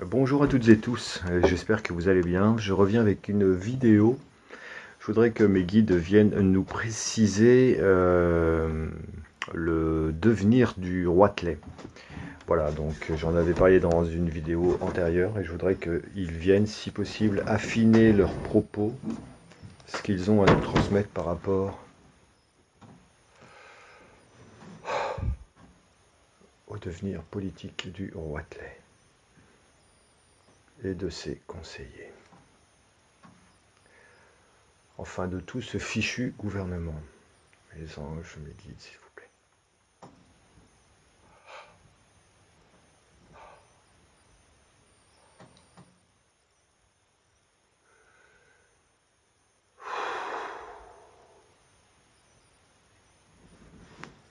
Bonjour à toutes et tous, j'espère que vous allez bien. Je reviens avec une vidéo. Je voudrais que mes guides viennent nous préciser le devenir du roitelet. Voilà, donc j'en avais parlé dans une vidéo antérieure et je voudrais qu'ils viennent, si possible, affiner leurs propos, ce qu'ils ont à nous transmettre par rapport au devenir politique du roitelet et de ses conseillers. Enfin, de tout ce fichu gouvernement. Les anges, mes guides, s'il vous plaît.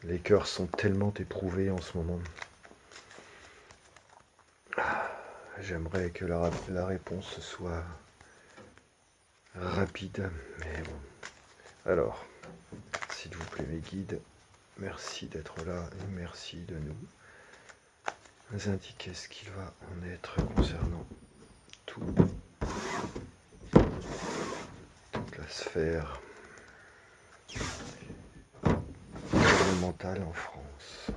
Les cœurs sont tellement éprouvés en ce moment. J'aimerais que la réponse soit rapide, mais bon. Alors, s'il vous plaît, mes guides, merci d'être là et merci de nous indiquer ce qu'il va en être concernant toute la sphère gouvernementale en France.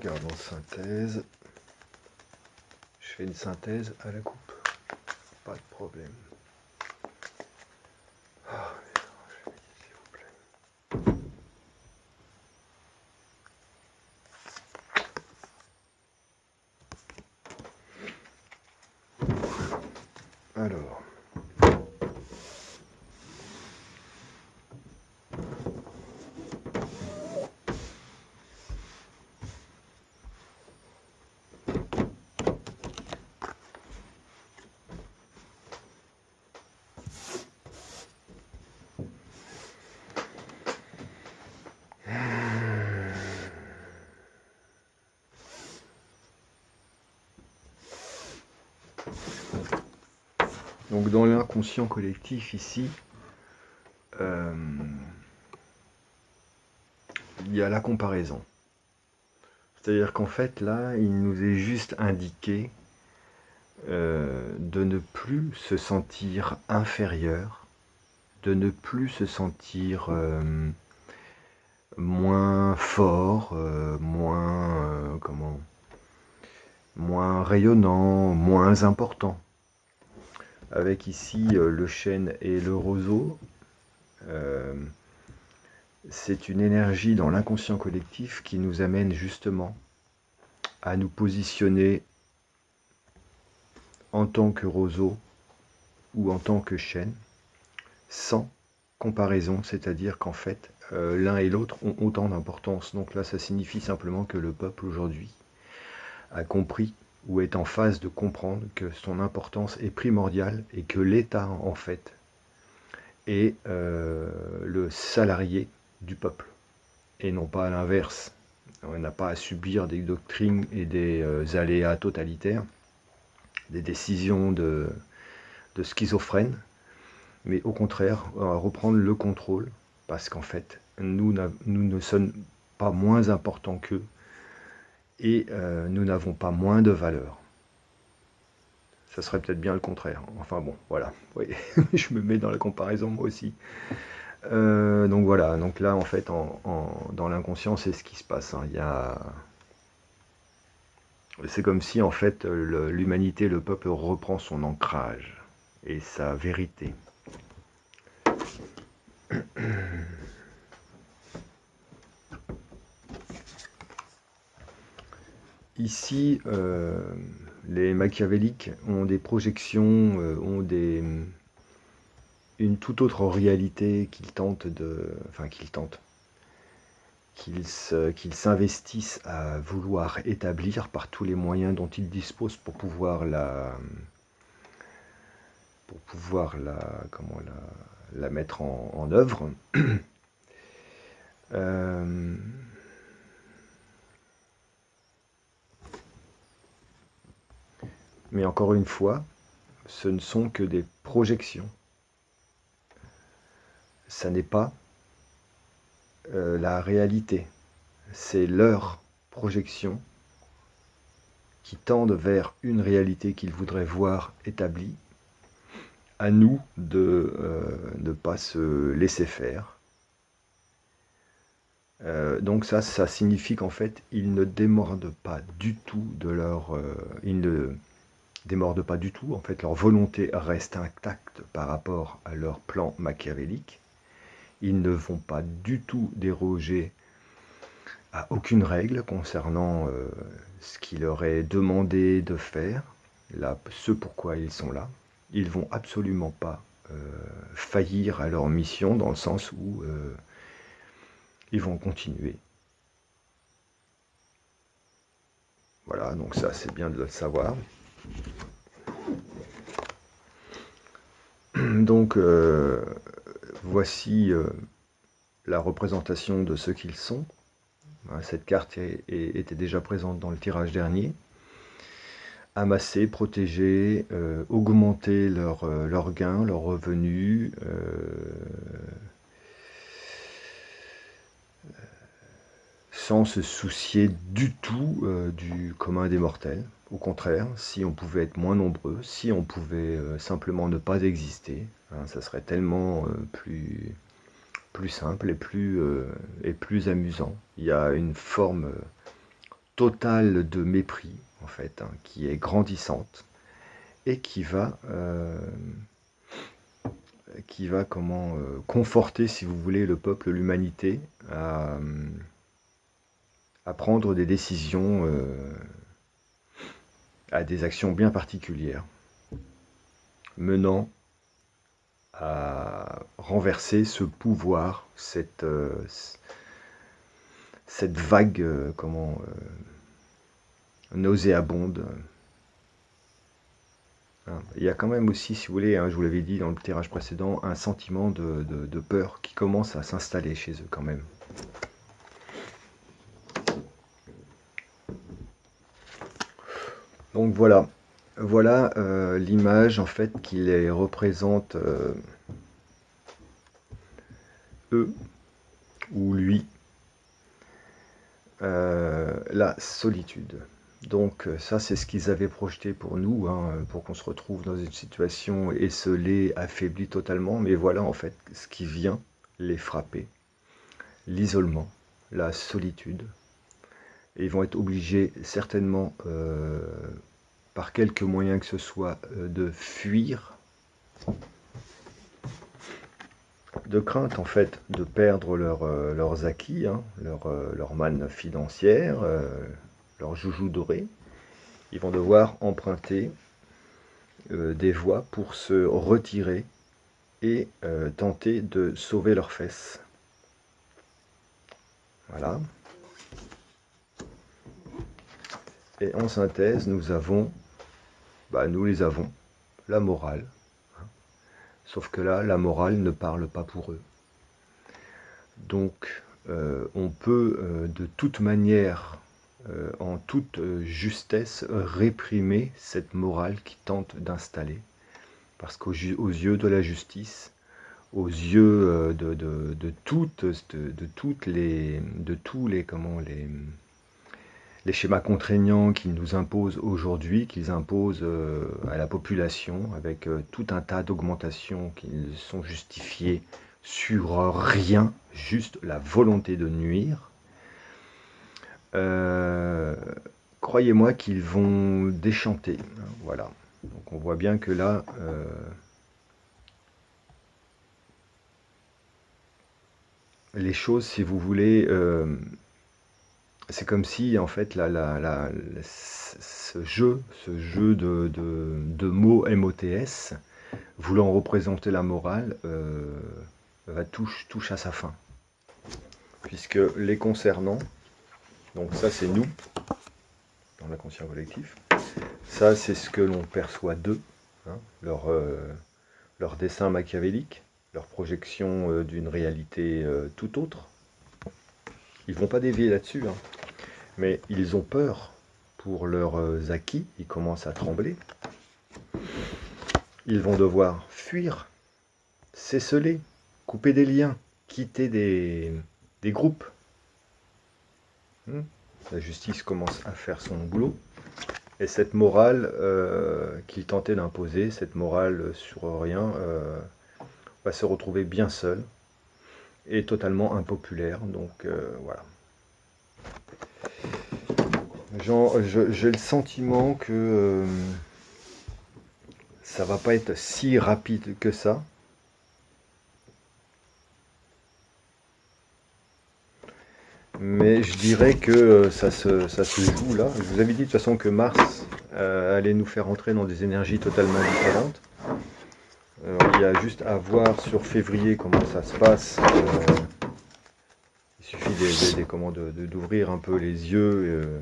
Je regarde en synthèse. Je fais une synthèse à la coupe. Pas de problème. Ah, s'il vous plaît. Alors. Donc dans l'inconscient collectif ici, il y a la comparaison. C'est-à-dire qu'en fait là, il nous est juste indiqué de ne plus se sentir inférieur, de ne plus se sentir moins fort, moins rayonnant, moins important. Avec ici le chêne et le roseau, c'est une énergie dans l'inconscient collectif qui nous amène justement à nous positionner en tant que roseau ou en tant que chêne, sans comparaison, c'est-à-dire qu'en fait, l'un et l'autre ont autant d'importance. Donc là, ça signifie simplement que le peuple aujourd'hui a compris ou est en phase de comprendre que son importance est primordiale et que l'État, en fait, est le salarié du peuple et non pas à l'inverse. On n'a pas à subir des doctrines et des aléas totalitaires, des décisions de schizophrènes, mais au contraire, reprendre le contrôle, parce qu'en fait, nous ne sommes pas moins importants qu'eux, et nous n'avons pas moins de valeur. Ça serait peut-être bien le contraire. Enfin bon, voilà. Oui, je me mets dans la comparaison moi aussi. Donc voilà, donc là en fait, dans l'inconscient, c'est ce qui se passe. Hein. C'est comme si en fait l'humanité, le peuple reprend son ancrage et sa vérité. Ici, les machiavéliques ont des projections, ont une toute autre réalité qu'ils tentent. qu'ils s'investissent à vouloir établir par tous les moyens dont ils disposent pour pouvoir la mettre en œuvre. Mais encore une fois, ce ne sont que des projections. Ça n'est pas la réalité. C'est leur projection qui tendent vers une réalité qu'ils voudraient voir établie. À nous de ne pas se laisser faire. Donc ça signifie qu'en fait, ils ne démordent pas du tout de leur... ils ne démordent pas du tout. En fait, leur volonté reste intacte par rapport à leur plan machiavélique. Ils ne vont pas du tout déroger à aucune règle concernant ce qui leur est demandé de faire, là, ce pourquoi ils sont là. Ils vont absolument pas faillir à leur mission, dans le sens où ils vont continuer. Voilà, donc ça c'est bien de le savoir. Donc voici la représentation de ce qu'ils sont. Cette carte était déjà présente dans le tirage dernier. Amasser, protéger, augmenter leurs gains, leurs revenus, sans se soucier du tout du commun des mortels. Au contraire, si on pouvait être moins nombreux, si on pouvait simplement ne pas exister, ça serait tellement plus simple et plus amusant. Il y a une forme totale de mépris, en fait, qui est grandissante et qui va conforter, si vous voulez, le peuple, l'humanité à prendre des décisions, à des actions bien particulières, menant à renverser ce pouvoir, cette vague, nauséabonde. Il y a quand même aussi, si vous voulez, je vous l'avais dit dans le tirage précédent, un sentiment de peur qui commence à s'installer chez eux quand même. Donc voilà, l'image en fait qui les représente eux ou lui, la solitude. Donc ça c'est ce qu'ils avaient projeté pour nous, pour qu'on se retrouve dans une situation esselée, affaiblie totalement, mais voilà en fait ce qui vient les frapper, l'isolement, la solitude. Et ils vont être obligés certainement, par quelque moyen que ce soit, de fuir, de crainte en fait de perdre leurs acquis, leur manne financière, leur joujou doré. Ils vont devoir emprunter des voies pour se retirer et tenter de sauver leurs fesses. Voilà. Et en synthèse, nous avons, nous les avons, la morale. Sauf que là, la morale ne parle pas pour eux. Donc, on peut de toute manière, en toute justesse, réprimer cette morale qui tente d'installer. Parce qu'aux yeux de la justice, aux yeux de tous les schémas contraignants qu'ils nous imposent aujourd'hui, qu'ils imposent à la population, avec tout un tas d'augmentations qui ne sont justifiées sur rien, juste la volonté de nuire, croyez-moi qu'ils vont déchanter. Voilà. Donc on voit bien que là, les choses, si vous voulez, c'est comme si, en fait, ce jeu de mots MOTS, voulant représenter la morale, touche à sa fin. puisque les concernant, donc ça c'est nous, dans l'inconscient collectif, ça c'est ce que l'on perçoit d'eux, hein, leur dessin machiavélique, leur projection d'une réalité tout autre. Ils ne vont pas dévier là-dessus, hein, mais ils ont peur pour leurs acquis, ils commencent à trembler. Ils vont devoir fuir, s'esseler, couper des liens, quitter des groupes. La justice commence à faire son boulot. Et cette morale qu'il tentait d'imposer, cette morale sur rien, va se retrouver bien seule et totalement impopulaire. Donc voilà. J'ai le sentiment que ça va pas être si rapide que ça. Mais je dirais que ça se joue là. Je vous avais dit de toute façon que Mars allait nous faire entrer dans des énergies totalement différentes. Il y a juste à voir sur février comment ça se passe. Il suffit d'ouvrir un peu les yeux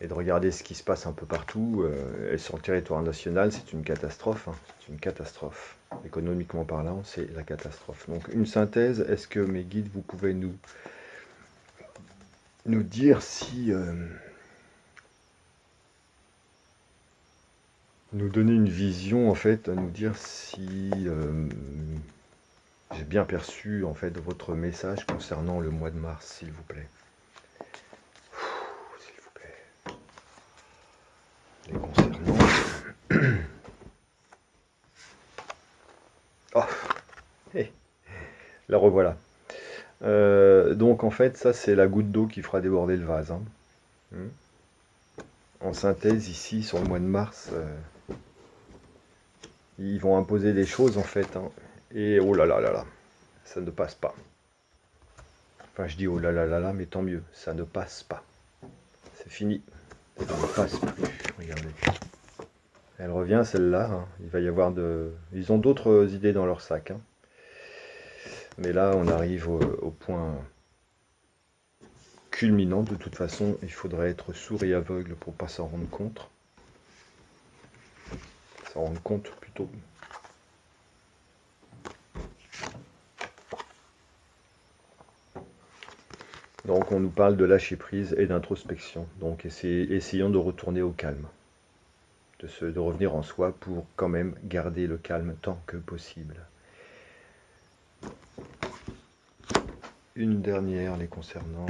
et de regarder ce qui se passe un peu partout. Et sur le territoire national, c'est une catastrophe. Hein. C'est une catastrophe. Économiquement parlant, c'est la catastrophe. Donc une synthèse, est-ce que mes guides, vous pouvez nous dire si... nous donner une vision, en fait, à nous dire si j'ai bien perçu, en fait, votre message concernant le mois de mars, s'il vous plaît. S'il vous plaît. Les concernant... Oh, hey, la revoilà. Donc, en fait, ça, c'est la goutte d'eau qui fera déborder le vase. Hein. En synthèse, ici, sur le mois de mars... ils vont imposer des choses en fait, hein. Et oh là là là là, ça ne passe pas. Enfin je dis oh là là là là, mais tant mieux, ça ne passe pas. C'est fini, ça ne passe plus, regardez. Elle revient celle-là, hein. Il va y avoir ils ont d'autres idées dans leur sac. Hein. Mais là on arrive au point culminant, de toute façon il faudrait être sourd et aveugle pour pas s'en rendre compte. S'en rendre compte plutôt. Donc on nous parle de lâcher prise et d'introspection. Donc essayons de retourner au calme. De revenir en soi pour quand même garder le calme tant que possible. Une dernière les concernant.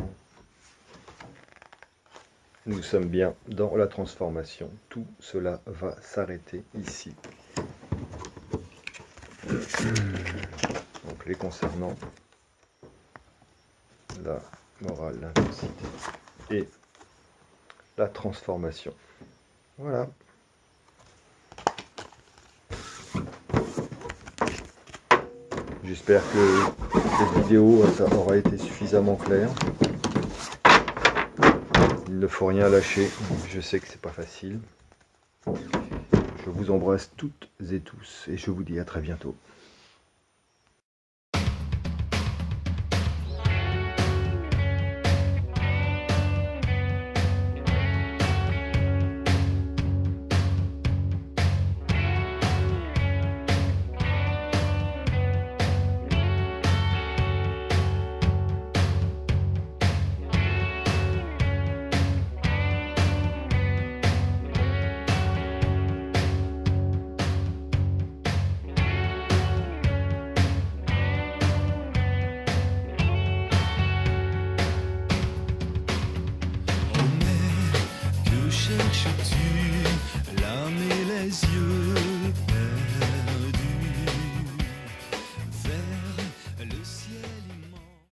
Nous sommes bien dans la transformation. Tout cela va s'arrêter ici. Donc les concernant, la morale, l'intensité et la transformation. Voilà. J'espère que cette vidéo aura été suffisamment claire. Il ne faut rien lâcher, je sais que c'est pas facile. Je vous embrasse toutes et tous et je vous dis à très bientôt.